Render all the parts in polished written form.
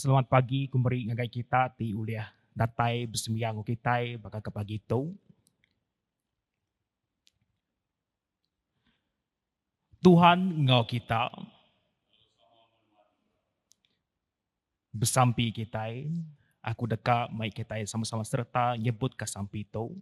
Selamat pagi, kumberi ngagai kita ti uliah datai bersembiang kita bakal ke pagi itu. Tuhan ngau kita bersampi kita, aku dekat mai kita sama-sama serta nyebut ke sampi itu.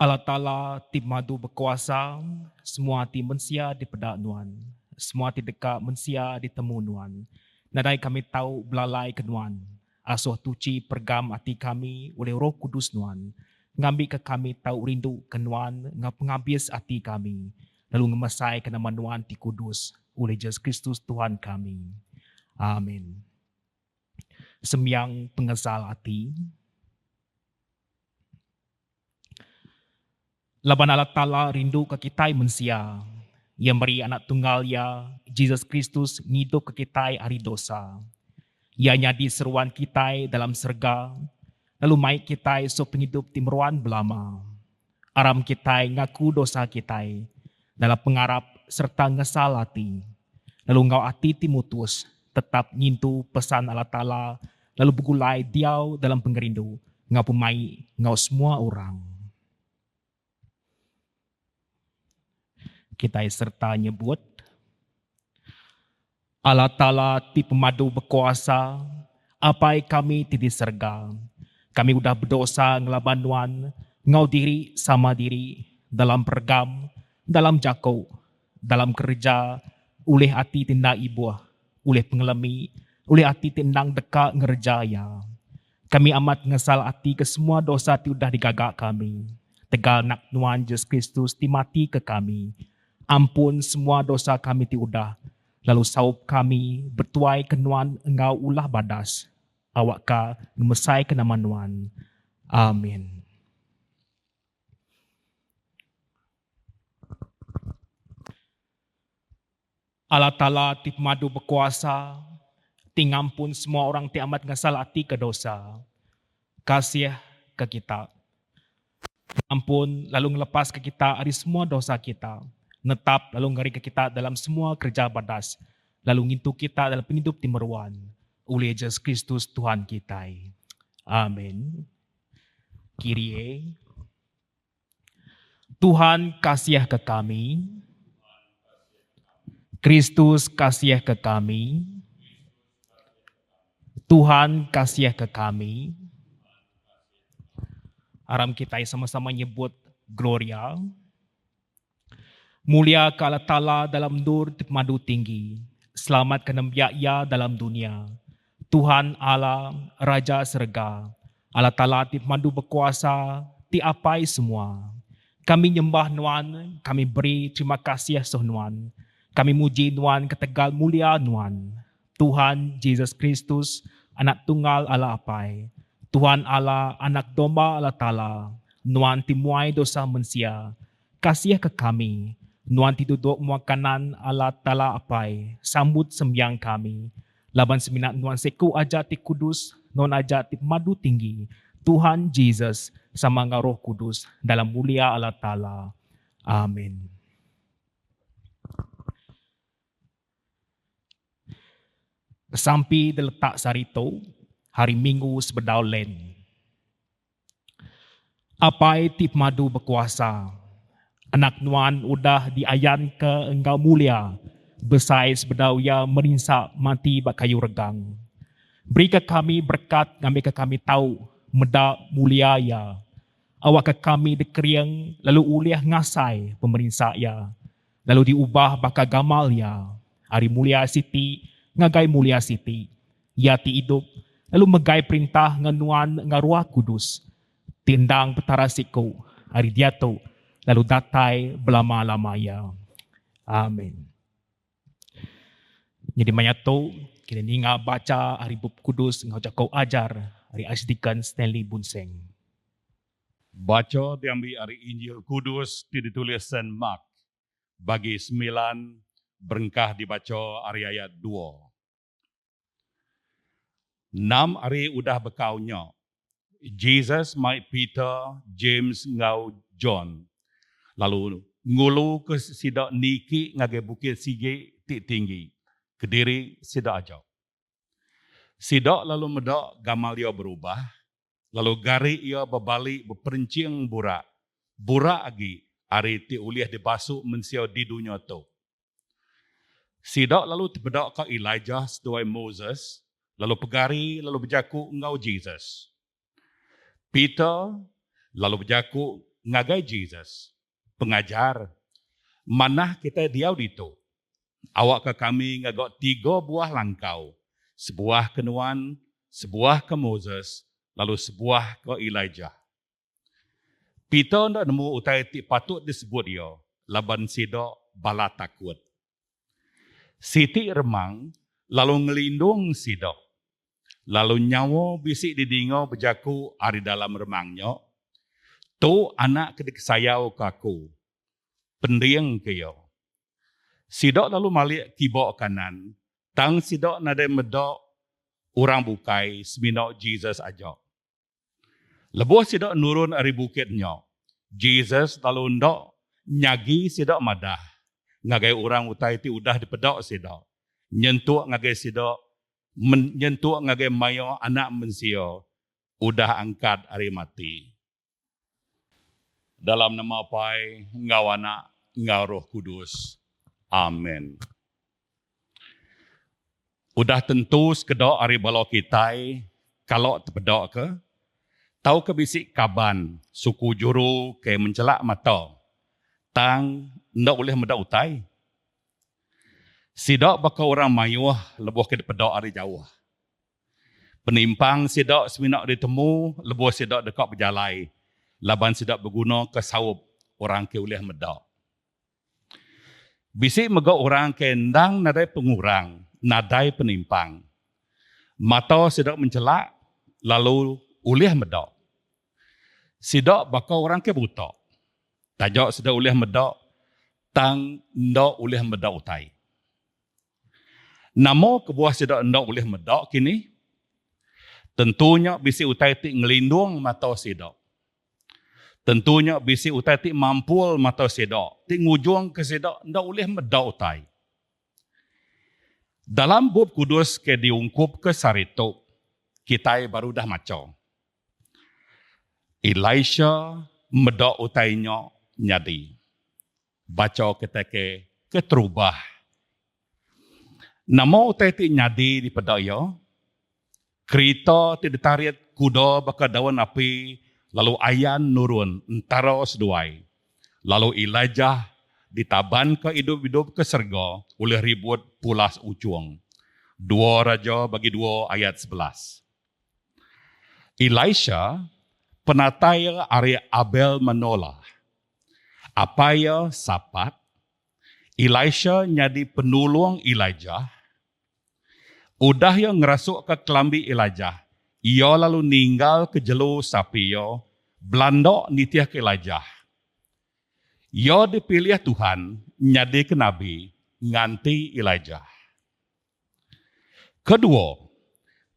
Allah Ta'ala ti madu berkuasa, semua ti mensia di pedanuan. Semua ti dekat mensia di temunuan. Nadai kami tahu belalai kenuan. Asuh tuci pergam hati kami oleh Roh Kudus nuan. Ngambil ke kami tahu rindu kenuan ngabis hati kami. Lalu ngemesai ke nama nuan ti kudus oleh Yesus Kristus Tuhan kami. Amin. Sembiang pengesal hati. Laban Allah Ta'ala rindu ke kita mensia. Ia beri anak tunggal ya, Yesus Kristus ngidup ke kita hari dosa. Ia nyadi seruan kita dalam serga, lalu mai kita so penghidup timruan belama. Aram kita ngaku dosa kita, dalam pengarap serta ngesal hati. Lalu ngau hati timutus, tetap nyintu pesan Allah Ta'ala, lalu begulai diau dalam pengerindu, ngau pemai ngau semua orang. Kita serta nyebut Allah Ta'ala ti pemadu berkuasa, apai kami ti di serga. Kami udah berdosa ngelabanuan, ngau diri sama diri, dalam pergam, dalam jako, dalam kerja, oleh hati tindak ibuah, oleh pengelami, oleh hati tindang dekat ngerjaya. Kami amat ngesal hati ke semua dosa ti udah digagak kami. Tegal nak nuan Yesus Kristus ti mati ke kami. Ampun semua dosa kami ti udah. Lalu saup kami bertuai kenuan engau ulah badas. Awak ka ngemesai ke nama nuan. Amin. Allah Ta'ala ti pemadu berkuasa. Ti ngampun semua orang ti amat ngasal hati ke dosa. Kasih ke kita. Ampun lalu ngelepas ke kita dari semua dosa kita. Netap lalu ngari ke kita dalam semua kerja badas. Lalu ngintu kita dalam penghidup timeruan. Oleh Yesus Kristus Tuhan kita. Amin. Kyrie. Tuhan kasih ke kami. Kristus kasih ke kami. Tuhan kasih ke kami. Aram kita sama-sama nyebut Gloria. Mulia ke Allah Ta'ala dalam nur madu tinggi. Selamat ke ya dalam dunia. Tuhan Allah, Raja Serga. Allah Ta'ala madu berkuasa, ti apai semua. Kami nyembah Nuan, kami beri terima kasih Nuan. Kami muji Nuan ketegal mulia Nuan. Tuhan Yesus Kristus, anak tunggal Allah apai. Tuhan Allah, anak domba Allah Ta'ala. Nuan timuai dosa manusia. Kasih ke kami. Nuan duduk muakanan Allah Ta'ala apai. Sambut sembiang kami. Laban seminat Nuan seku aja ti kudus. Non aja ti madu tinggi. Tuhan Yesus sama Roh Kudus dalam mulia Allah Ta'ala. Amin. Sampai diletak sarito, hari Minggu sebedau len. Apai tip madu berkuasa. Anak Nuan udah diayan ke engkau mulia. Besai sebedau ya merinsak mati bak kayu regang. Beri ke kami berkat, ngambil ke kami tahu, meda mulia ya. Awak ke kami dekeriang, lalu uliah ngasai pemerintah ya. Lalu diubah baka gamal ya. Hari mulia Siti, ngagai mulia Siti. Ya ti hidup, lalu megai perintah nganuan ngaruah kudus. Tindang petara siku, hari dia tu, lalu datai belama-lama ya. Amin. Jadi manyato, kita ni nga baca hari bub kudus, nga kau ajar, hari Archdeacon Stanley Bunseng. Baca diambil hari Injil Kudus ditulis Saint Mark. Bagi 9 berengkah dibaca hari ayat 2. 6 hari udah bekaunya. Jesus, Mike Peter, James, ngau John. Lalu ngulu ke sidak niki ngage bukit sige tik tinggi. Kediri sidak aja. Sidak lalu medak Gamaliel berubah. Lalu gari ia berbalik berperencing burak. Burak lagi hari ti uliah dibasuh mensiau di dunia tu. Sidak lalu terbedak ke Elijah setuai Moses. Lalu pegari lalu berjaku ngau Jesus. Peter lalu berjaku ngagai Jesus. Pengajar, manah kita diau ditu. Awak ke kami ngagak 3 buah langkau. Sebuah ke Nuan, sebuah ke Moses, lalu sebuah ke Elijah. Peter ndak nemu utai ti patut disebut dia. Laban sidak bala takut. Siti remang, lalu ngelindung sidak. Lalu nyawa bisik didingau berjaku ari dalam remangnya. Tu anak kedik sayau kaku. Pendiang kaya. Sidak lalu malik kibok kanan. Tang sidak nade medok orang bukai seminok Jesus aja. Lebuh sidak nurun ari bukitnya. Jesus lalu ndak nyagi sidak madah. Ngagai orang utai ti udah dipedok sidak. Nyentuk ngagai sidak. Menyentuh ngagai mayo anak mensio udah angkat hari mati. Dalam nama Pai, ngau anak, ngau Roh Kudus. Amin. Udah tentu sekedok hari balok kitai, kalau terpedok ke, tahu ke bisik kaban, suku juru ke mencelak mata. Tang, ndak boleh medak utai. Sidak baka orang mayuh lebuh ke pedok hari jauh. Penimpang sidak seminak ditemu, lebuh sidak dekat berjalai. Laban sidak berguna ke sawub orang ke ulih medak. Bisik megak orang ke endang nadai pengurang, nadai penimpang. Mata sidak mencelak, lalu ulih medak. Sidak baka orang ke buta. Tajak sidak ulih medak, tang ndak ulih medak utai. Namo kebuah sidak ndak boleh medak kini. Tentunya bisi utai ti ngelindung mata sidak. Tentunya bisi utai ti mampul mata sidak. Ti ngujung ke sidak ndak boleh medak utai. Dalam bab kudus ke diungkup ke sarito, kita baru dah macam. Elisha medak utainya nyadi. Baca kita ke terubah. Namo utai ti nyadi di pedaya. Kereta ti ditariat kuda baka dawan api Lalu ayan nurun antara seduai. Lalu Elijah ditaban ke hidup-hidup ke serga oleh ribut pulas ucuang. 2 Raja bagi 2 ayat 11. Elisha penatai are Abel manola. Apaya sapat, Elisha nyadi penulung Elijah. Udah yang ngerasuk ke kelambi Elijah. Ia lalu ninggal ke jelu sapi ia, belandok nitiah ke Elijah. Ia dipilih Tuhan, nyadi ke Nabi, nganti Elijah. Kedua,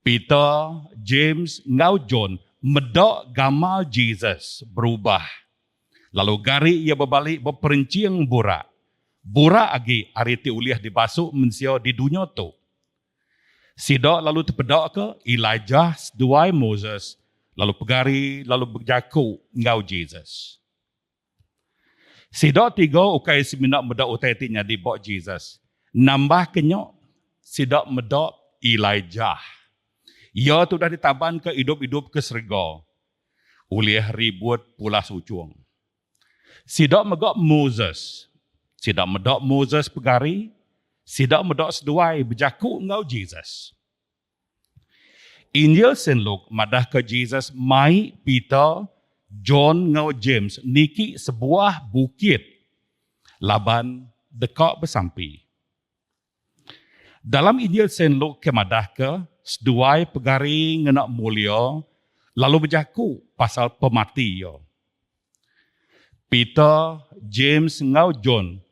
Peter, James, ngau John, medok gamal Jesus berubah. Lalu gari ia berbalik berperenciang burak. Burak agi ariti uliah dibasuk mensio di dunia tu. Sidak lalu terpedak ke Elijah, seduai Moses, lalu pegari, lalu berjaku ngau Jesus. Sidak 3 ukai seminak medak utaitiknya di bok Jesus. Nambah kenyok, sidak medak Elijah. Ia tu dah ditaban ke hidup-hidup ke serga. Uliah ribut pulas ucuang. Sidak medak Moses. Sidak medak Moses pegari. Sidak medak seduai berjaku ngau Jesus. Injil Saint Luke madah ke Jesus mai Peter, John ngau James niki sebuah bukit laban dekat bersampi. Dalam Injil Saint Luke kemadah ke seduai pegari ngenak mulia lalu berjaku pasal pemati yo. Peter, James ngau John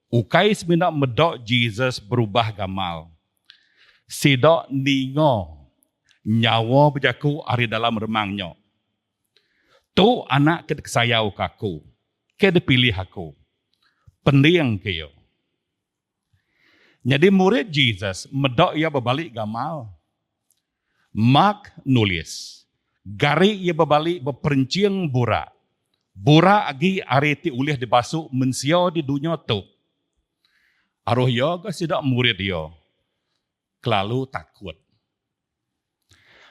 ukai seminat medok Jesus berubah gamal. Sidak ningo nyawa berjaku ari dalam remangnya. Tu anak ke sayau kaku, ke dipilih aku. Pendiang ke yo. Jadi murid Jesus medok ia berbalik gamal. Mark nulis, gari ia berbalik berperenciang burak. Burak agi ariti ulih dibasuk mensio di dunia tu. Aruh yo ke sidak murid yo. Kelalu takut.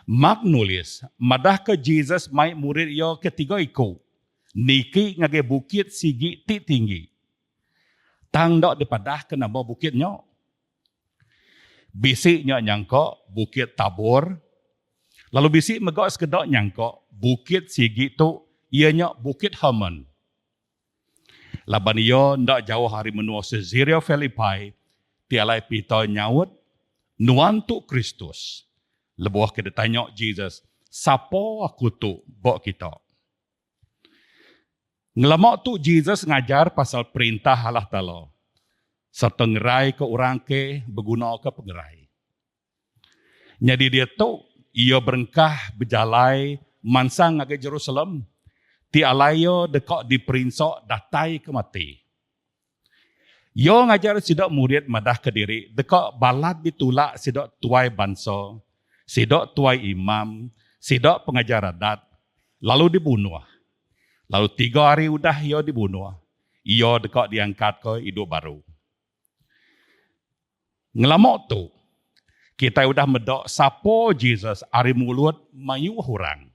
Mark nulis, madah ke Jesus mai murid yo ketiga iku. Niki ngage bukit sigi ti tinggi. Tang dok dipadah ke nama bukitnya. Bisiknya nyangkok bukit Tabor. Lalu bisik megok sekedok nyangkok bukit sigi tu ianya bukit Hermon. Laban iyo ndak jauh hari menua Caesarea Philippi, tialai Peter nyawut, nuan tu Kristus. Lebuah kita tanya Jesus, siapa aku tu bok kita? Ngelamak tu Jesus ngajar pasal perintah Allah Ta'ala. Serta ngerai ke orang ke, berguna ke pengerai. Jadi dia tu, ia berengkah berjalai mansang ke Jerusalem. Ti alayo dekak diperinsok datai ke mati. Yo ngajar sidak murid madah ke diri, dekak balad ditulak sidak tuai bangsa, sidak tuai imam, sidak pengajar adat, lalu dibunuh. Lalu 3 hari udah yo dibunuh. Yo dekak diangkat ke hidup baru. Ngelamak tu, kita udah medok sapo Jesus ari mulut mayu orang.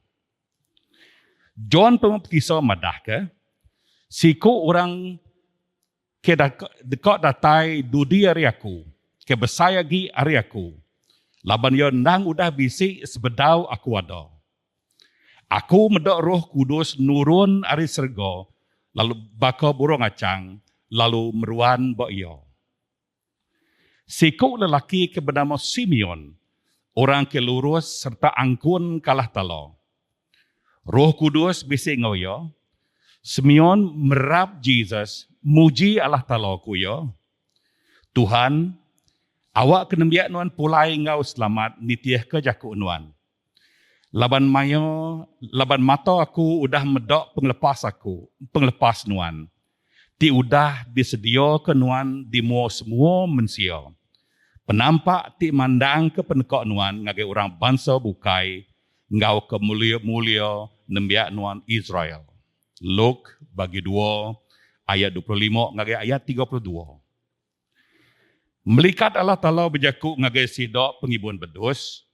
John pemkisah madah ke, siku orang ke dekat datai dudi hari aku, ke besayagi hari aku. Laban yo nang udah bisik sebedau aku ada. Aku medok Roh Kudus nurun hari serga, lalu baka burung acang, lalu meruan bak yo. Siku lelaki ke bernama Simeon, orang ke lurus serta angkun kalah talo. Roh Kudus bisik ngoyo. Simeon merap Jesus, muji Allah Ta'ala ku yo. Tuhan, awak kena biak nuan pulai ngau selamat nitiah ke jaku nuan. Laban mata aku udah medok penglepas nuan. Ti udah disedia ke nuan di semua mensio. Penampak ti mandang ke penekak nuan ngagai orang bangsa bukai, ngau ke mulia-mulia nembiak nuan Israel. Luke bagi 2 ayat 25 ngagai ayat 32. Melikat Allah Ta'ala berjaku ngagai sidak pengibun bedus.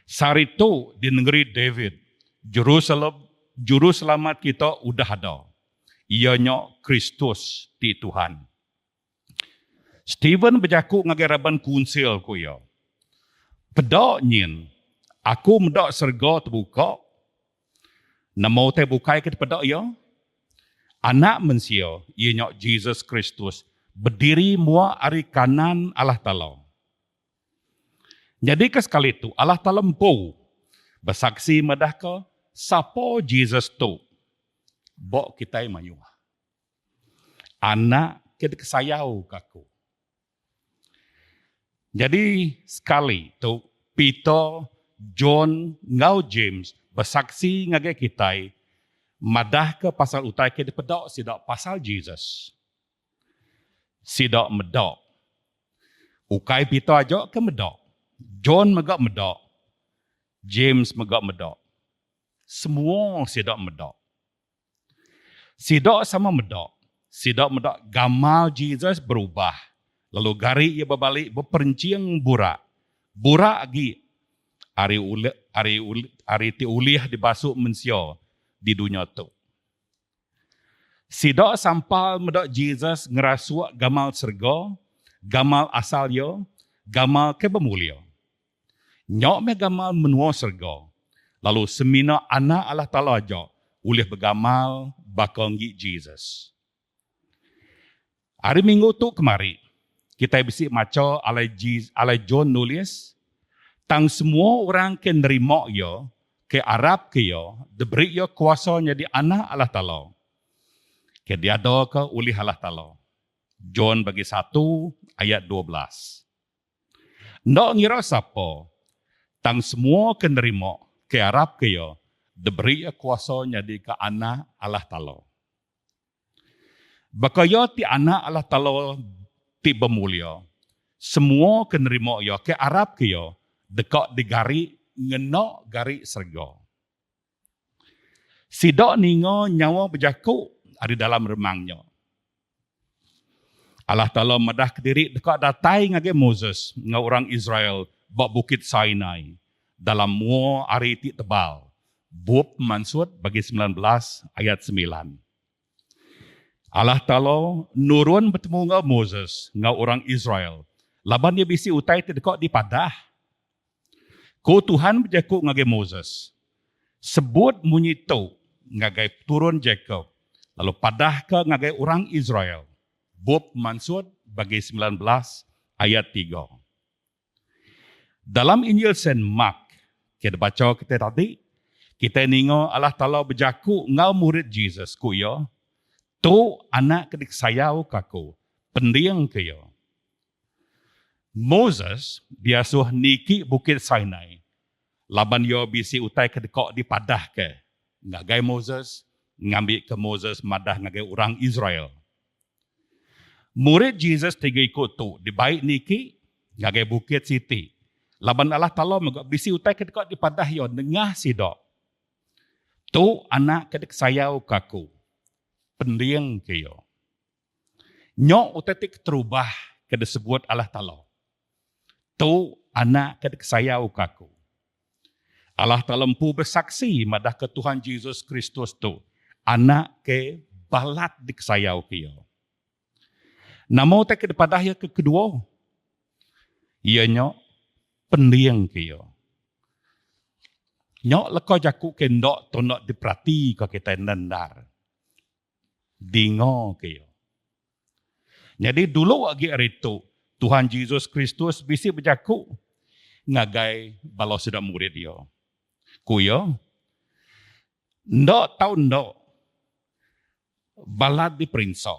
Sari tu di negeri David, Jerusalem juru selamat kita udah ada. Ianya Kristus di Tuhan. Stephen berjaku ngagai raban kunsil ku ya. Pedak nyin, aku mendak serga terbuka. Namo te bukai ke pedak ya. Anak manusia, ianya Jesus Kristus, berdiri mua ari kanan Allah Ta'ala. Jadi ke sekali itu, Allah Ta'ala empu bersaksi madah ke siapa Jesus tu. Bok kita mayu. Anak kita kesayau kaku. Jadi sekali tu Peter, John, ngau James bersaksi ngagai kita madah ke pasal utai ke pedak sidak pasal Jesus. Sidak medak. Ukai Peter aja ke medak. John megak medak. James megak medak. Semua sidak medak. Sidak sama medak. Sidak medak gamal Jesus berubah. Lalu gari ia berbalik berperenciang burak. Burak lagi. Hari ti ulih dibasuh manusia di dunia tu. Sidak sampal medak Jesus ngerasuak gamal serga, gamal asal yo, gamal kebemulia. Nyok me gamal menua serga. Lalu semina anak Allah Ta'ala aja ulih bergamal bakanggi Jesus. Hari Minggu tu kemari, kita bisa baca alai John nulis, tang semua orang ke nerima yo, ke Arab ke yo, diberi yo kuasa jadi anak Allah Ta'ala. Ke dia ada ke ulih Allah Ta'ala. John bagi 1 ayat 12. Ndak ngira siapa, tang semua ke nerima ke Arab ke yo, diberi yo kuasa jadi ke anak Allah Ta'ala. Bakaya ti anak Allah Ta'ala ti bermulia. Semua ke nerima yo, ke Arab ke yo, dekat di gari, ngenak gari serga. Sidak ninga nyawa berjaku ada dalam remangnya. Allah Ta'ala madah ke diri dekat datai ngage Moses, ngau orang Israel, bak bukit Sinai, dalam mua hari ti tebal. Bub Mansud bagi 19 ayat 9. Allah Ta'ala nurun bertemu ngau Moses, ngau orang Israel. Laban dia bisi utai ti dekat di padah. Ko Tuhan berjaku ngagai Moses. Sebut munyi tu ngagai turun Jacob. Lalu padah ke ngagai orang Israel. Bub Mansud bagi 19 ayat 3. Dalam Injil Saint Mark, kita baca kita tadi, kita ningo Allah Ta'ala berjaku ngau murid Jesus ku ya. Tu anak kedik sayau kaku, pendiang ke ya. Moses biasuh niki bukit Sinai. Laban yo bisi utai ke dekok di padah ke. Ngagai Moses, ngambil ke Moses madah ngagai orang Israel. Murid Jesus tiga ikut tu. Di baik niki, ngagai bukit Siti. Laban Allah Ta'ala bisi utai ke dekok di padah yo. Dengah sidok. Tu anak kedek sayau kaku. Pendiang ke yo. Nyok utetik terubah ke disebut Allah Ta'ala. Tu anak kedek sayau kaku. Allah Ta'ala empu bersaksi madah ke Tuhan Yesus Kristus tu. Anak ke balat dik sayau ke yo. Namo te ke depadah ya ke kedua. Ianya pendiang ke yo. Nyok leko jaku ke ndok to ndok diperhati ke kita nendar. Dingo ke yo. Jadi dulu lagi hari itu Tuhan Yesus Kristus bisi berjaku ngagai balau sudah murid yo. Kuyo ndok tahu ndok balat diperinsa.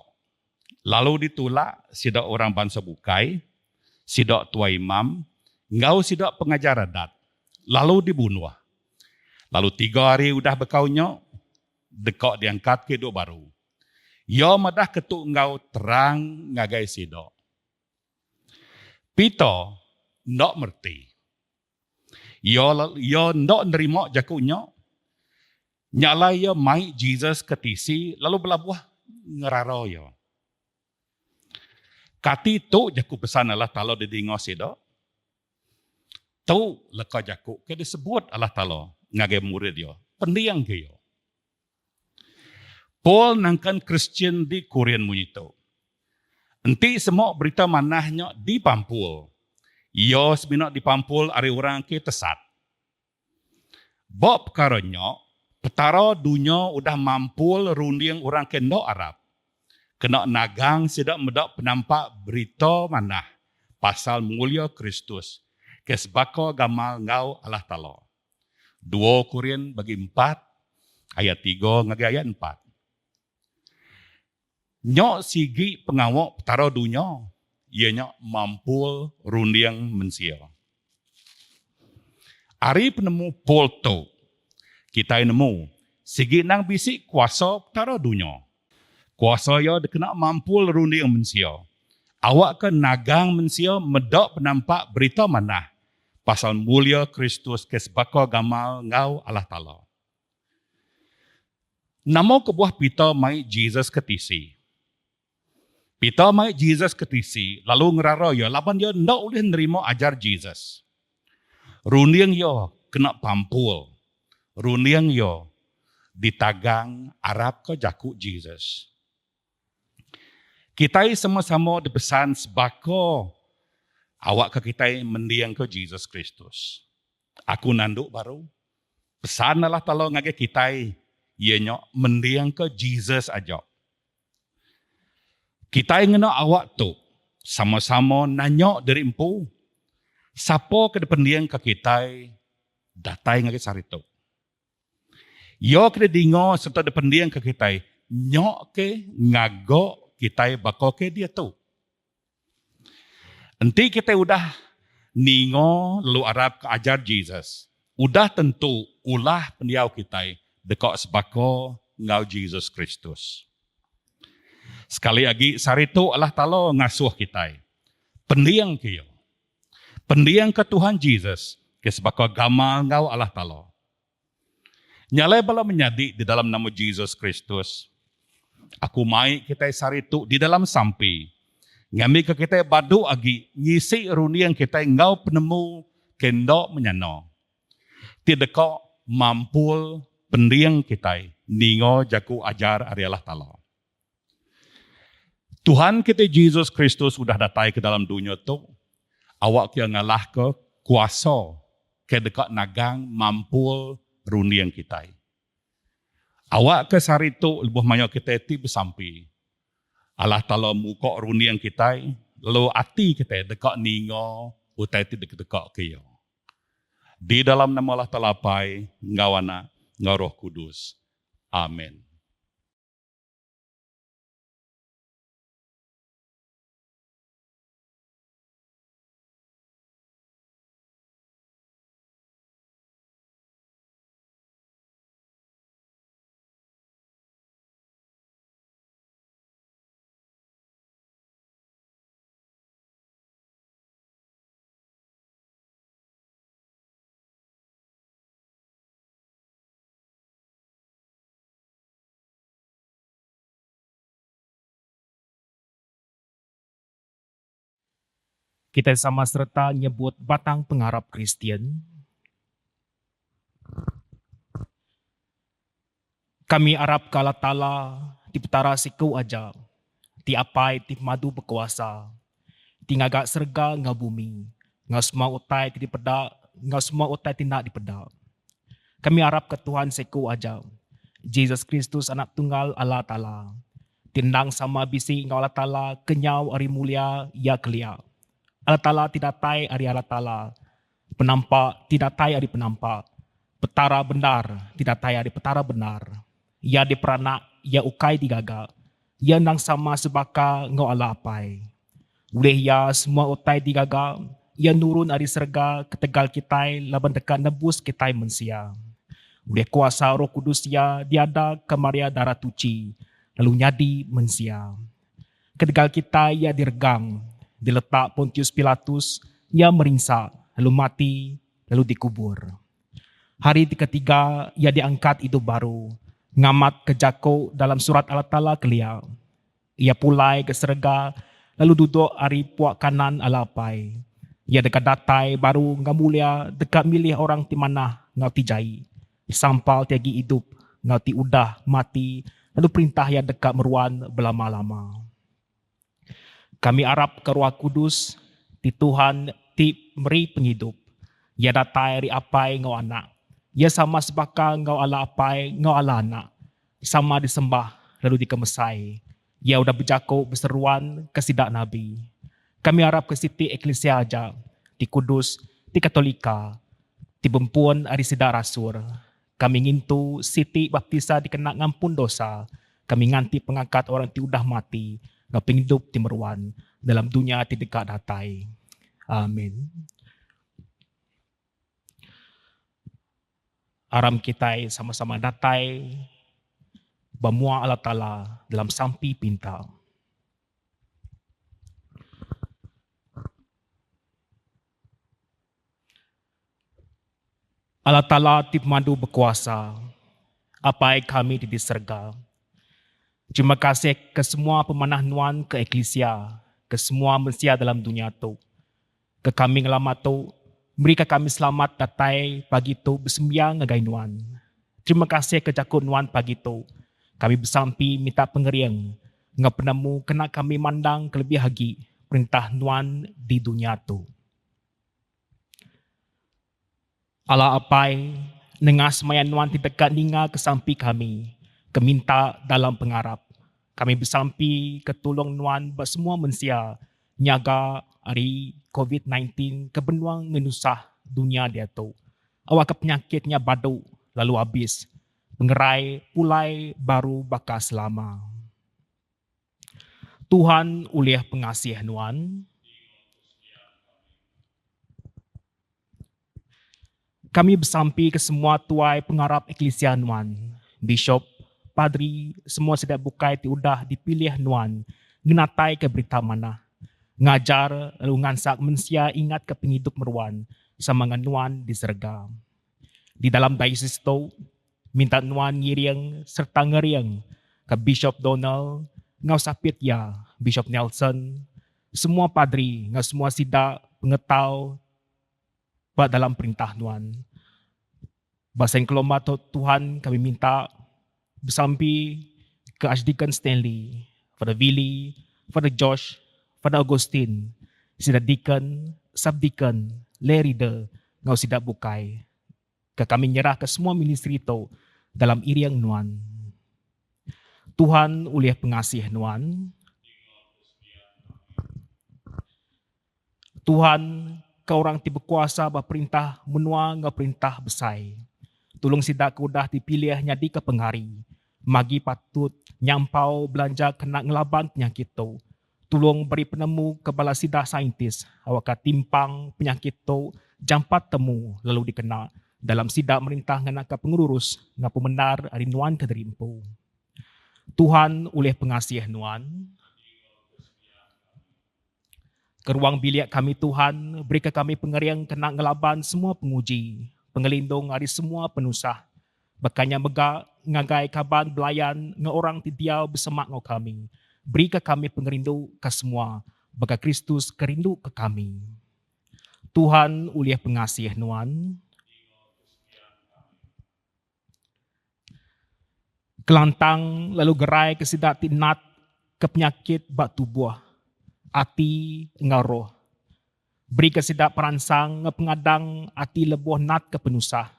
Lalu ditulak sidak orang bangsa bukai, sidak tua imam, ngau sidak pengajar adat. Lalu dibunuh. Lalu 3 hari udah bekaunya, dekok diangkat ke hidup baru. Yo madah ketuk ngau terang ngagai sidak. Peter ndok merti. Yo ndok nerima jakunya. Nyala yo mai Jesus ketisi lalu belabuah ngeraro yo. Kati tu jaku pesan Allah Ta'ala di dingo sidak. Tu leka jaku ke disebut Allah Ta'ala ngagai murid yo. Pendiang ke yo. Paul nangkan Christian di Korean munito. Enti semua berita manahnya di Pampul. Iyo sebenarnya di Pampul ada orang ke tesat. Bok perkaranya, petara dunia udah mampul runding orang ke no Arab. Kena nagang sedak medak penampak berita manah pasal mulia Kristus. Kesbako gamal ngau Allah Ta'ala. 2 Korintus bagi 4, ayat 3 ngagi ayat 4. Nyok sigi pengawak petara dunia, ianya mampul rundiang mensia. Ari penemu polto, kita nemu, sigi nang bisik kuasa petara dunia. Kuasa ya dikena mampul rundiang mensia. Awak ke nagang mensia medak penampak berita manah pasal mulia Kristus kesbako gamal ngau Allah Ta'ala. Namo kebuah pita mai Jesus ketisi. Pita mai Jesus ketisi, lalu ngerara ya, laban dia ndak boleh nerima ajar Jesus. Runiang ya kena pampul. Runiang ya ditagang Arab ke jaku Jesus. Kita sama-sama dipesan sebako awak ke kita mendiang ke Jesus Kristus. Aku nanduk baru. Pesan Allah Ta'ala ngage kita ianya mendiang ke Jesus aja. Kita ingin awak tu sama-sama nanya dari empu. Siapa ke depan ke kita datai ngake sarito. Yo kena dingo serta depan ke kita nyok ke ngagok kita bako ke dia tu. Nanti kita udah ningo lalu Arab ke ajar Jesus. Udah tentu ulah pendiau kita dekat sebako ngau Jesus Kristus. Sekali lagi, sarito Allah Ta'ala ngasuh kita. Pendiang kaya. Pendiang ke Tuhan Jesus. Kesebaka gamal ngau Allah Ta'ala. Nyalai bala menyadi di dalam nama Jesus Kristus. Aku mai kita sarito di dalam sampai. Ngambil ke kita badu agi. Ngisi runiang kita ngau penemu kendok menyano. Tidak kau mampul pendiang kita. Ningo jaku ajar ari Allah Ta'ala. Tuhan kita Jesus Kristus sudah datang ke dalam dunia tu. Awak kia ngalah ke kuasa ke dekat nagang mampul runiang kita. Awak ke sari tu lebih banyak kita ti bersampi. Allah Ta'ala muka runiang kita. Lalu hati kita dekat ningo utai ti dekat kaya. Di dalam nama Allah Ta'ala pai ngawana ngaroh kudus. Amin. Kita sama serta nyebut batang pengharap Kristen. Kami harap kala tala di petara siku aja, ti apai ti madu berkuasa, ti ngagak serga nga bumi, nga semua utai ti dipeda, nga semua utai ti nak dipeda. Kami harap ke Tuhan siku aja, Jesus Kristus anak tunggal Allah Ta'ala, tindang sama bisi nga Allah Ta'ala kenyau ari mulia ya kelia. Allah Ta'ala tidak tai ari Allah Ta'ala, penampak tidak tai ari penampak, petara benar tidak tai ari petara benar. Ya diperanak, ya ukai digagal, ya nang sama sebaka ngau Allah apai. Boleh ya semua utai digagal, ya nurun ari serga ketegal kitai laban dekat nebus kitai mensia. Boleh kuasa Roh Kudus ya diada kemaria darah tuci, lalu nyadi mensia. Ketegal kita ya diregang, diletak Pontius Pilatus, ya meringsak, lalu mati, lalu dikubur. Hari ketiga, ia diangkat hidup baru, ngamat ke jako dalam surat Allah Ta'ala kelia. Ia pulai ke serga, lalu duduk ari puak kanan Allah pai. Ia dekat datai baru ngamulia, dekat milih orang ti mana ngau ti jai. Sampal tiagi hidup, ngau ti udah mati, lalu perintah yang dekat meruan berlama-lama. Kami harap ke Roh Kudus di Tuhan ti meri penghidup. Ia datai ri apai ngau anak. Ia sama sebaka ngau ala apai ngau ala anak. Sama disembah lalu dikemesai. Ia udah berjako berseruan ke sidak Nabi. Kami harap ke Siti Eklesia aja, di Kudus, di Katolika, di Bempuan ari sidak rasur. Kami ngintu Siti baptisa dikena ngampun dosa. Kami nganti pengangkat orang ti udah mati. Ngaping hidup ti meruan dalam dunia ti dekat datai. Amin. Aram kita sama-sama datai bamua Allah Ta'ala dalam sampi pinta. Allah Ta'ala ti pemandu berkuasa, apai kami di serga. Terima kasih ke semua pemanah nuan ke Eklesia, ke semua manusia dalam dunia tu. Ke kami ngelamat tu, beri kami selamat datai pagi tu bersembiang ngagai nuan. Terima kasih ke jakut nuan pagi tu. Kami bersampi minta pengeriang. Ngap penemu kena kami mandang kelebih hagi perintah nuan di dunia tu. Allah apai, nengas mayan nuan ti dekat ninga ke sampi kami. Keminta dalam pengarap. Kami bersampi ketolong nuan buat semua manusia nyaga hari COVID-19 ke benua ngenusah dunia dia tu. Awak ke penyakitnya badu lalu habis. Pengerai pulai baru bakas lama. Tuhan uliah pengasih nuan. Kami bersampi ke semua tuai pengarap Eklesia nuan. Bishop, padri, semua sedak bukai ti udah dipilih nuan. Ngenatai ke berita mana. Ngajar lalu ngansak mensia ingat ke penghidup meruan. Sama dengan nuan di serga. Di dalam diocese tu, minta nuan ngiriang serta ngeriang ke Bishop Donald, ngau sapit ya, Bishop Nelson, semua padri, ngau semua sidak pengetau buat dalam perintah nuan. Bahasa yang kelomba Tuhan kami minta bersampi ke Archdeacon Stanley, Father Willie, Father Josh, Father Augustine, sidak deacon, subdeacon, lay reader, ngau sidak bukai. Ke kami nyerah ke semua ministry itu dalam iriang nuan. Tuhan uliah pengasih nuan. Tuhan ke orang ti berkuasa berperintah menua ngau perintah besai. Tolong sidak kudah dipilih nyadi ke penghari. Magi patut nyampau belanja kena ngelaban penyakit tu. Tolong beri penemu ke bala sidak saintis. Awak timpang penyakit tu jampat temu lalu dikena. Dalam sidak merintah ngana ke pengurus ngapu menar ari nuan kederimpu. Tuhan oleh pengasih nuan. Ke ruang bilik kami Tuhan, beri ke kami pengeriang kena ngelaban semua penguji, pengelindung dari semua penusah. Bekanya mega ngagai kaban belayan ngeorang tidiau bersemak ngau kami. Beri ke kami pengerindu ke semua, baka Kristus kerindu ke kami. Tuhan uliah pengasih nuan. Kelantang lalu gerai kesidak tinat ke penyakit bak tubuh. Ati ngaroh. Beri kesidak peransang pengadang ati lebuh nat ke penusah.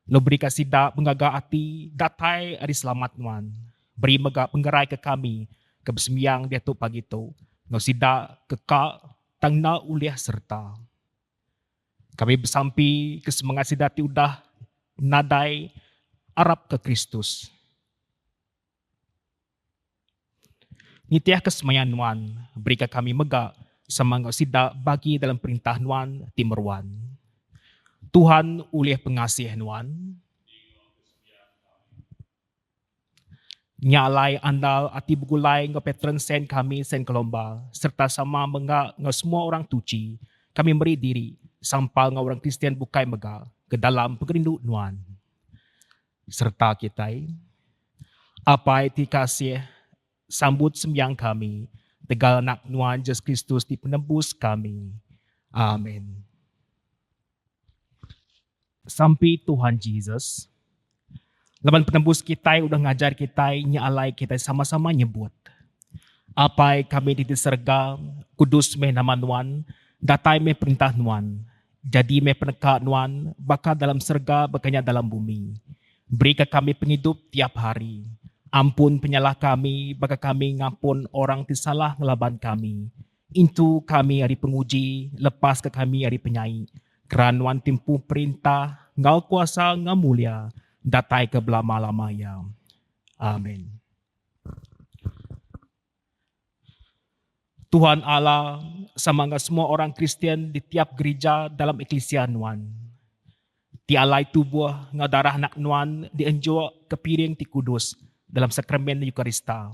Lo beri kesidak pengaga ati datai ari selamat nuan. Beri mega penggerai ke kami ke bersembiang dia tu pagi tu. Ngau sidak kekak tangna uliah serta. Kami bersampi ke semangat sidati udah nadai Arab ke Kristus. Nitiah kesemayan nuan, berikan kami mega semangat sidak bagi dalam perintah nuan timeruan. Tuhan uliah pengasih nuan. Nyalai andal ati begulai ngau patron sen kami sen kelomba, serta sama mega ngau semua orang tuci, kami beri diri, sampal ngau orang Kristian bukai mega, ke dalam pengerindu nuan. Serta kita, apa iti kasih, sambut sembiang kami, tegal anak nuan Yesus Kristus di penebus kami. Amin. Sampai Tuhan Yesus, Laban penembus kita udah ngajar kita nyalai kita sama-sama nyebut. Apai kami di serga, kudus me nama Nuan, datai me perintah Nuan. Jadi me peneka Nuan, baka dalam serga, bakanya dalam bumi. Beri ke kami penghidup tiap hari. Ampun penyalah kami, baka kami ngampun orang tisalah ngelaban kami. Itu kami hari penguji, lepas ke kami hari penyai. Keranuan timpu perintah, ngau kuasa ngau mulia, datai ke belama-lamaya. Amin. Tuhan Allah sama semua orang Kristen di tiap gereja dalam eklesia Nuan. Tialai tubuh ngadarah anak Nuan dienjua ke piring ti kudus dalam sakramen Eukarista.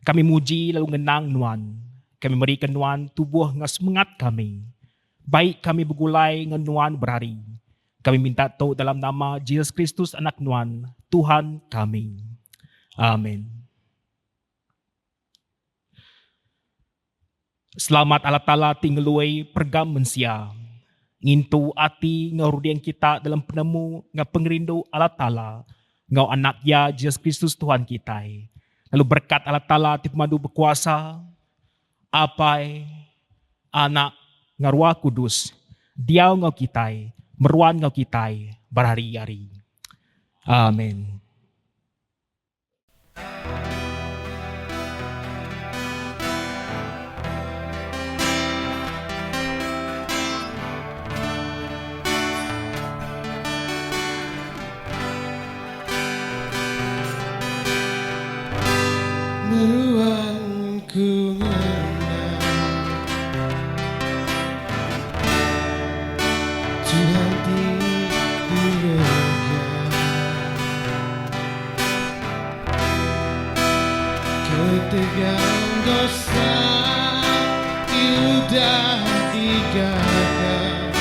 Kami muji lalu ngenang Nuan. Kami berikan Nuan tubuh semangat kami. Baik kami bergulai ngan Nuan berhari. Kami minta tahu dalam nama Yesus Kristus anak Nuan, Tuhan kami. Amin. Selamat Allah Ta'ala tinggalui pergam mensia. Ngintu ati ngarudian kita dalam penemu ngapengerindu Allah Ta'ala. Ngau anak ya Yesus Kristus Tuhan kita. Lalu berkat Allah Ta'ala tipmadu berkuasa. Apai anak ngarwa kudus. Diau ngau kita. Meruan ngau kita. Berhari-hari. Amin. Meruanku menang Tuhan diregang Ketegang dosa sudah digagal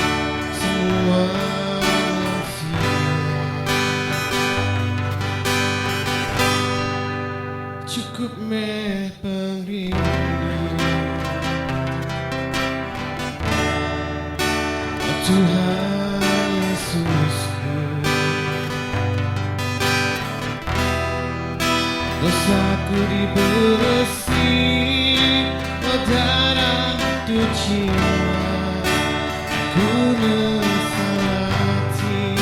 semua manusia Cukup me perindu Tuhan Yesusku Dosaku dibersih darah tu jiwa Ku mensalati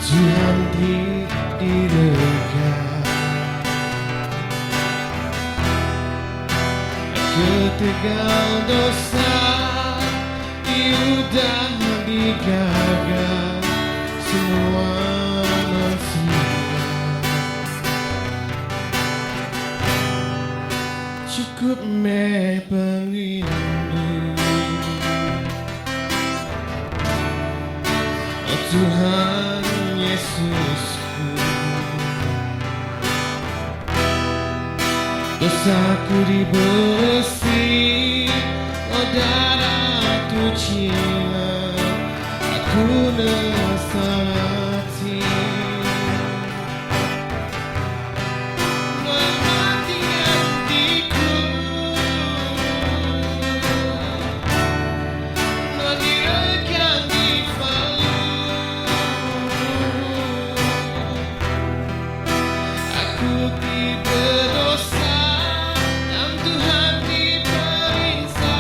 Tuhan diregang Ketegang dosa sudah digagal semua manusia Cukup me perindu Oh Tuhan Yesusku Dosaku dibersih Oh darah tu cinta Aku nasati Mati hatiku Menirakan di Aku tidak dosa dan Tuhan diperiksa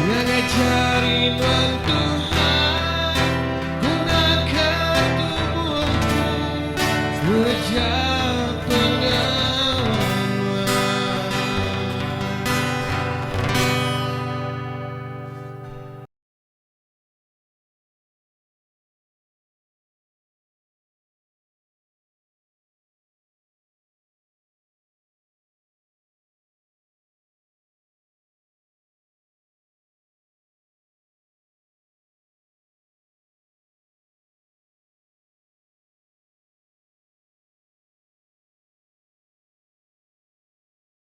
yang ngajarin Tuhan